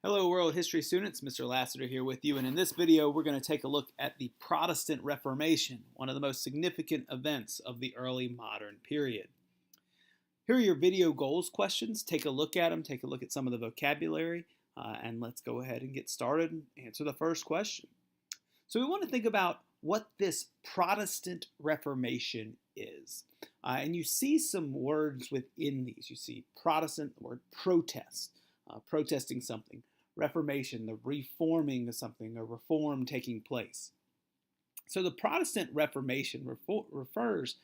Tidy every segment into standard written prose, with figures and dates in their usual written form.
Hello world history students, Mr. Lassiter here with you, and in this video we're going to take a look at the Protestant Reformation, one of the most significant events of the early modern period. Here are your video goals questions. Take a look at them, take a look at some of the vocabulary, and let's go ahead and get started and answer the first question. So we want to think about what this Protestant Reformation is. And you see some words within these. You see Protestant, the word protest, protesting something. Reformation, the reforming of something, a reform taking place. So the Protestant Reformation refers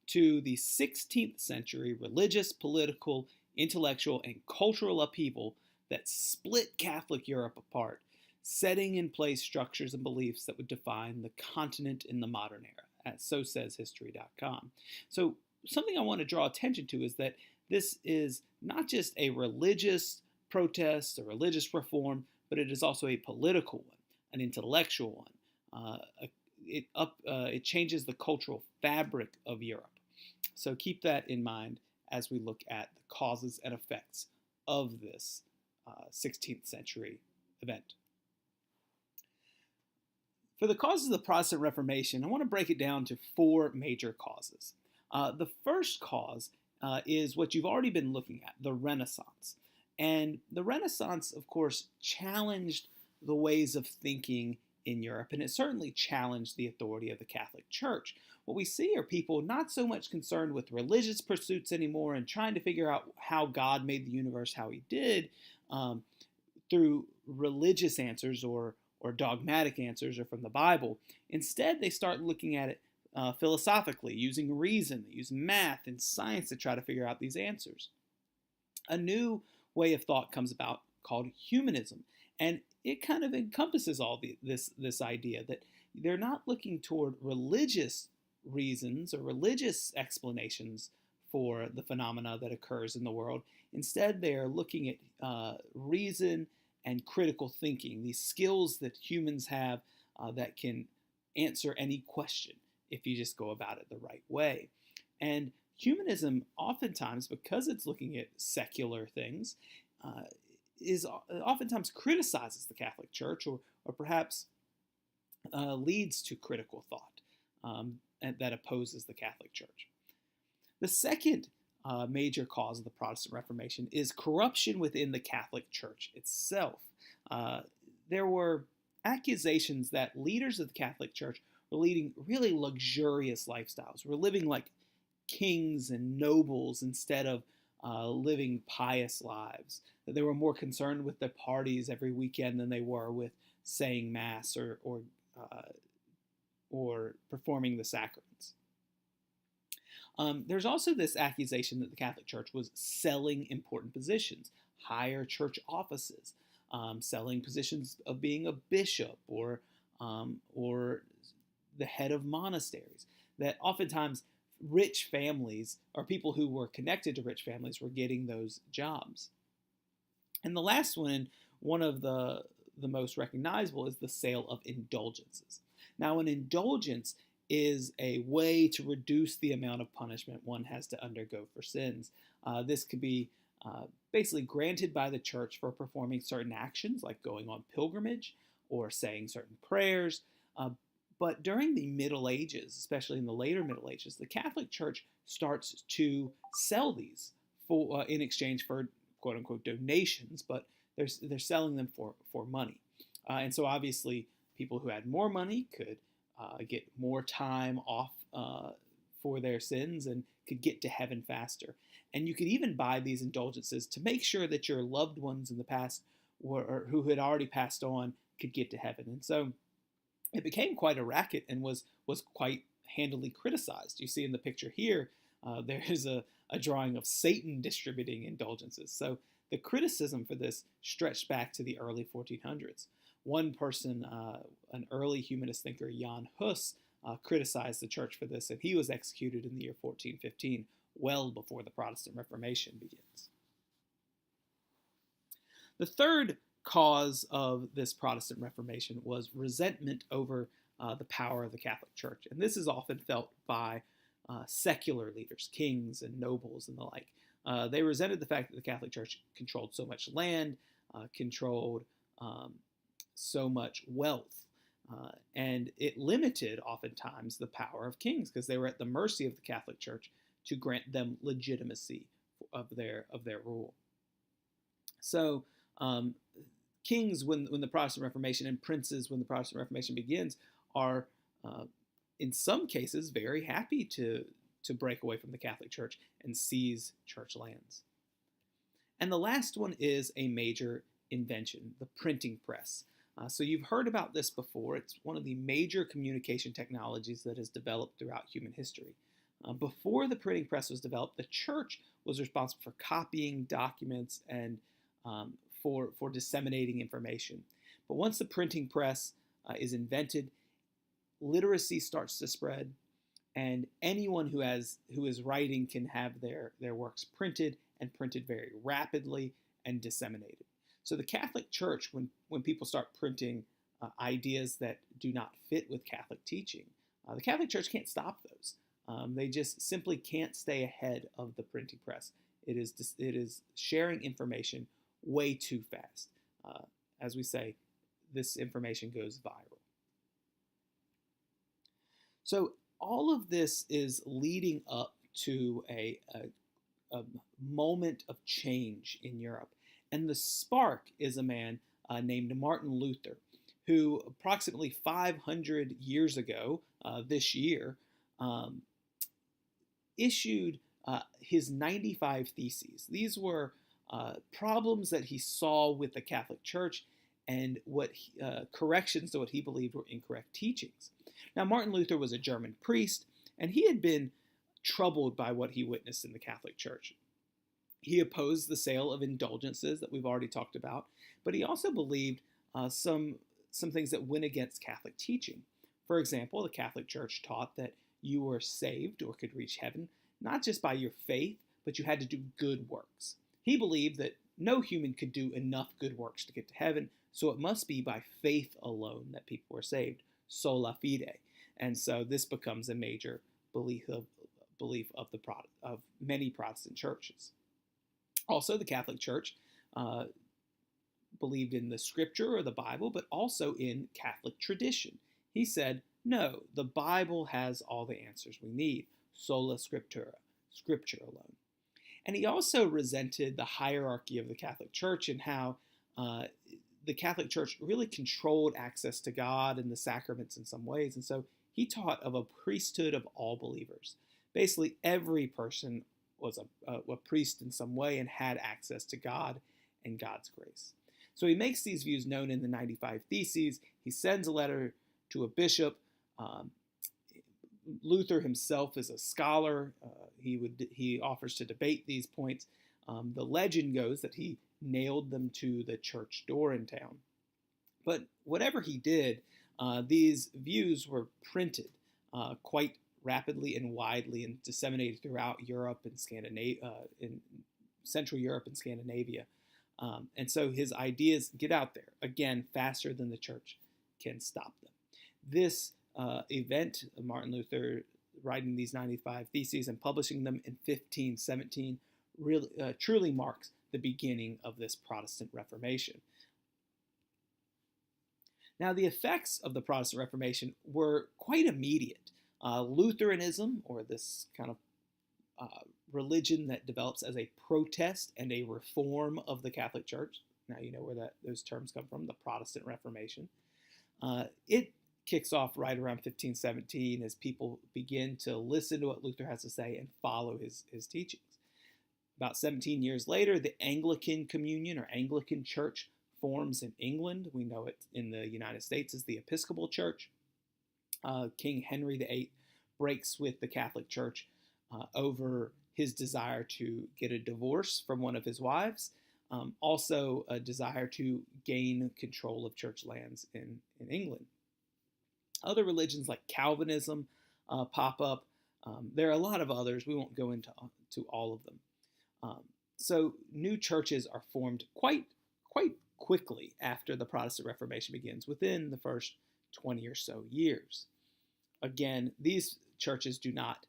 to the 16th century religious, political, intellectual, and cultural upheaval that split Catholic Europe apart, setting in place structures and beliefs that would define the continent in the modern era, as so says history.com. So something I want to draw attention to is that this is not just a religious protest, a religious reform, but it is also a political one, an intellectual one. It changes the cultural fabric of Europe. So keep that in mind as we look at the causes and effects of this 16th century event. For the causes of the Protestant Reformation, I want to break it down to four major causes. The first cause is what you've already been looking at, the Renaissance. And the Renaissance, of course, challenged the ways of thinking in Europe, and it certainly challenged the authority of the Catholic Church. What we see are people not so much concerned with religious pursuits anymore and trying to figure out how God made the universe how he did through religious answers or dogmatic answers or from the Bible. Instead, they start looking at it philosophically, using reason, using math and science to try to figure out these answers. A new way of thought comes about called humanism, and it kind of encompasses all this idea that they're not looking toward religious reasons or religious explanations for the phenomena that occurs in the world. Instead, they are looking at reason and critical thinking, these skills that humans have that can answer any question if you just go about it the right way. And humanism, oftentimes, because it's looking at secular things, is oftentimes criticizes the Catholic Church or perhaps leads to critical thought and that opposes the Catholic Church. The second major cause of the Protestant Reformation is corruption within the Catholic Church itself. There were accusations that leaders of the Catholic Church were leading really luxurious lifestyles, were living like kings and nobles instead of living pious lives. That they were more concerned with their parties every weekend than they were with saying mass or performing the sacraments. There's also this accusation that the Catholic Church was selling important positions, higher church offices, selling positions of being a bishop or the head of monasteries. That oftentimes rich families or people who were connected to rich families were getting those jobs. And the last one, and one of the most recognizable, is the sale of indulgences. Now, an indulgence is a way to reduce the amount of punishment one has to undergo for sins. This could be basically granted by the church for performing certain actions like going on pilgrimage or saying certain prayers. But during the Middle Ages, especially in the later Middle Ages, the Catholic Church starts to sell these in exchange for quote-unquote donations, but they're selling them for money. And so obviously people who had more money could get more time off for their sins and could get to heaven faster. And you could even buy these indulgences to make sure that your loved ones in the past or who had already passed on could get to heaven. And so it became quite a racket and was quite handily criticized. You see in the picture here, there is a drawing of Satan distributing indulgences. So the criticism for this stretched back to the early 1400s. One person, an early humanist thinker, Jan Hus, criticized the church for this, and he was executed in the year 1415, well before the Protestant Reformation begins. The third cause of this Protestant Reformation was resentment over the power of the Catholic Church. And this is often felt by secular leaders, kings and nobles and the like. They resented the fact that the Catholic Church controlled so much land, controlled so much wealth. And it limited oftentimes the power of kings because they were at the mercy of the Catholic Church to grant them legitimacy of their rule. So kings, when the Protestant Reformation, and princes, when the Protestant Reformation begins, are in some cases very happy to break away from the Catholic Church and seize church lands. And the last one is a major invention, the printing press. So you've heard about this before. It's one of the major communication technologies that has developed throughout human history. Before the printing press was developed, the church was responsible for copying documents and for disseminating information. But once the printing press is invented, literacy starts to spread, and anyone who is writing can have their works printed, and printed very rapidly and disseminated. So the Catholic Church, when people start printing ideas that do not fit with Catholic teaching, the Catholic Church can't stop those. They just simply can't stay ahead of the printing press. It is sharing information way too fast. As we say, this information goes viral. So all of this is leading up to a moment of change in Europe. And the spark is a man named Martin Luther, who approximately 500 years ago, this year, issued his 95 Theses. These were problems that he saw with the Catholic Church and corrections to what he believed were incorrect teachings. Now, Martin Luther was a German priest, and he had been troubled by what he witnessed in the Catholic Church. He opposed the sale of indulgences that we've already talked about, but he also believed some things that went against Catholic teaching. For example, the Catholic Church taught that you were saved or could reach heaven not just by your faith, but you had to do good works. He believed that no human could do enough good works to get to heaven, so it must be by faith alone that people were saved, sola fide. And so this becomes a major belief of many Protestant churches. Also, the Catholic Church believed in the Scripture or the Bible, but also in Catholic tradition. He said, no, the Bible has all the answers we need, sola scriptura, Scripture alone. And he also resented the hierarchy of the Catholic Church and how the Catholic Church really controlled access to God and the sacraments in some ways. And so he taught of a priesthood of all believers. Basically, every person was a priest in some way and had access to God and God's grace. So he makes these views known in the 95 Theses. He sends a letter to a bishop. Luther himself is a scholar. He offers to debate these points. The legend goes that he nailed them to the church door in town. But whatever he did, these views were printed quite rapidly and widely and disseminated throughout Europe and in Central Europe and Scandinavia. And so his ideas get out there, again, faster than the church can stop them. This event, Martin Luther writing these 95 Theses and publishing them in 1517, really, truly marks the beginning of this Protestant Reformation. Now, the effects of the Protestant Reformation were quite immediate. Lutheranism, or this kind of religion that develops as a protest and a reform of the Catholic Church. Now you know where those terms come from, the Protestant Reformation. It kicks off right around 1517 as people begin to listen to what Luther has to say and follow his teachings. About 17 years later, the Anglican Communion or Anglican Church forms in England. We know it in the United States as the Episcopal Church. King Henry VIII breaks with the Catholic Church over his desire to get a divorce from one of his wives, also a desire to gain control of church lands in England. Other religions like Calvinism pop up. There are a lot of others. We won't go into all of them. So new churches are formed quite quickly after the Protestant Reformation begins, within the first 20 or so years. Again, these churches do not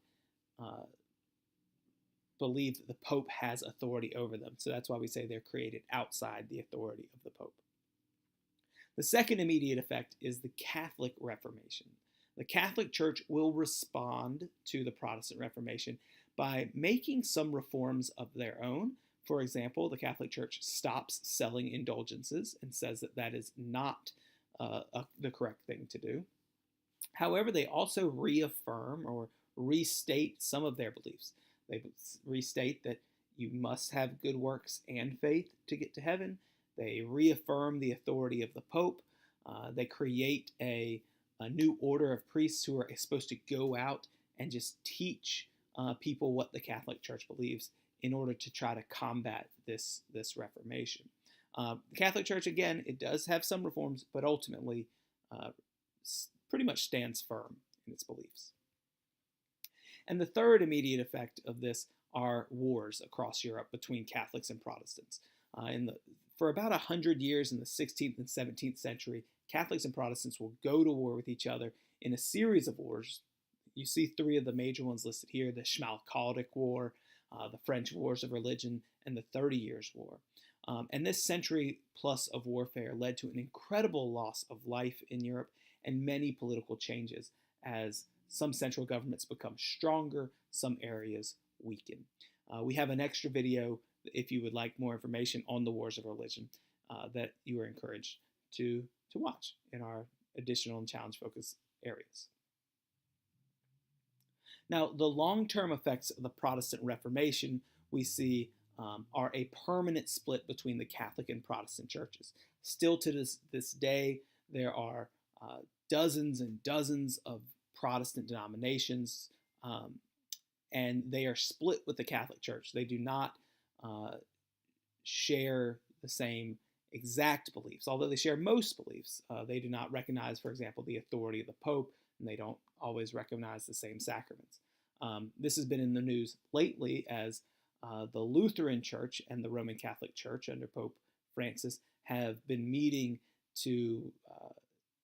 believe that the Pope has authority over them. So that's why we say they're created outside the authority of the Pope. The second immediate effect is the Catholic Reformation. The Catholic Church will respond to the Protestant Reformation by making some reforms of their own. For example, the Catholic Church stops selling indulgences and says that that is not the correct thing to do. However, they also reaffirm or restate some of their beliefs. They restate that you must have good works and faith to get to heaven. They reaffirm the authority of the Pope. They create a new order of priests who are supposed to go out and just teach people what the Catholic Church believes in order to try to combat this Reformation. The Catholic Church, again, it does have some reforms, but ultimately pretty much stands firm in its beliefs. And the third immediate effect of this are wars across Europe between Catholics and Protestants. For about 100 years in the 16th and 17th century, Catholics and Protestants will go to war with each other in a series of wars. You see three of the major ones listed here: the Schmalkaldic War, the French Wars of Religion, and the 30 Years' War. And this century plus of warfare led to an incredible loss of life in Europe and many political changes as some central governments become stronger, some areas weaken. We have an extra video if you would like more information on the Wars of Religion that you are encouraged to watch in our additional and challenge focus areas. Now, the long-term effects of the Protestant Reformation we see are a permanent split between the Catholic and Protestant churches. Still to this day, there are dozens and dozens of Protestant denominations, and they are split with the Catholic Church. They do not share the same exact beliefs, although they share most beliefs. They do not recognize, for example, the authority of the Pope, and they don't always recognize the same sacraments. This has been in the news lately as the Lutheran Church and the Roman Catholic Church under Pope Francis have been meeting to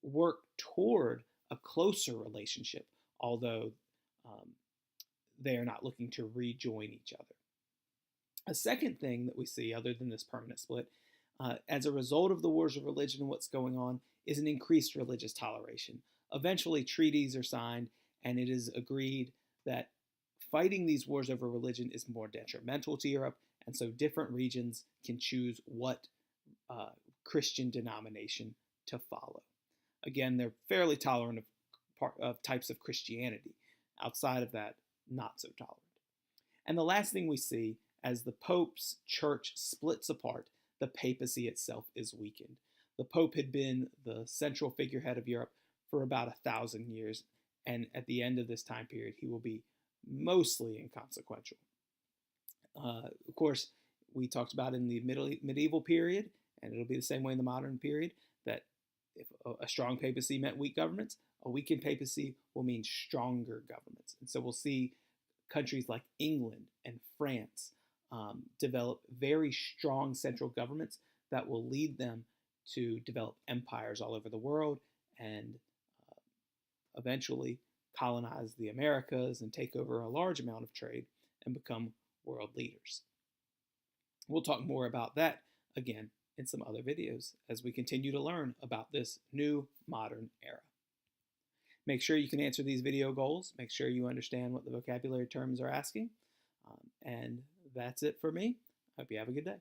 work toward a closer relationship, although they are not looking to rejoin each other. A second thing that we see, other than this permanent split, as a result of the wars of religion and what's going on, is an increased religious toleration. Eventually, treaties are signed, and it is agreed that fighting these wars over religion is more detrimental to Europe, and so different regions can choose what Christian denomination to follow. Again, they're fairly tolerant of types of Christianity. Outside of that, not so tolerant. And the last thing we see, as the Pope's church splits apart, the papacy itself is weakened. The Pope had been the central figurehead of Europe for about 1,000 years, and at the end of this time period, he will be mostly inconsequential. Of course, we talked about in the medieval period, and it'll be the same way in the modern period, that if a strong papacy meant weak governments, a weakened papacy will mean stronger governments. And so we'll see countries like England and France develop very strong central governments that will lead them to develop empires all over the world and eventually colonize the Americas and take over a large amount of trade and become world leaders. We'll talk more about that again in some other videos as we continue to learn about this new modern era. Make sure you can answer these video goals. Make sure you understand what the vocabulary terms are asking. And that's it for me. Hope you have a good day.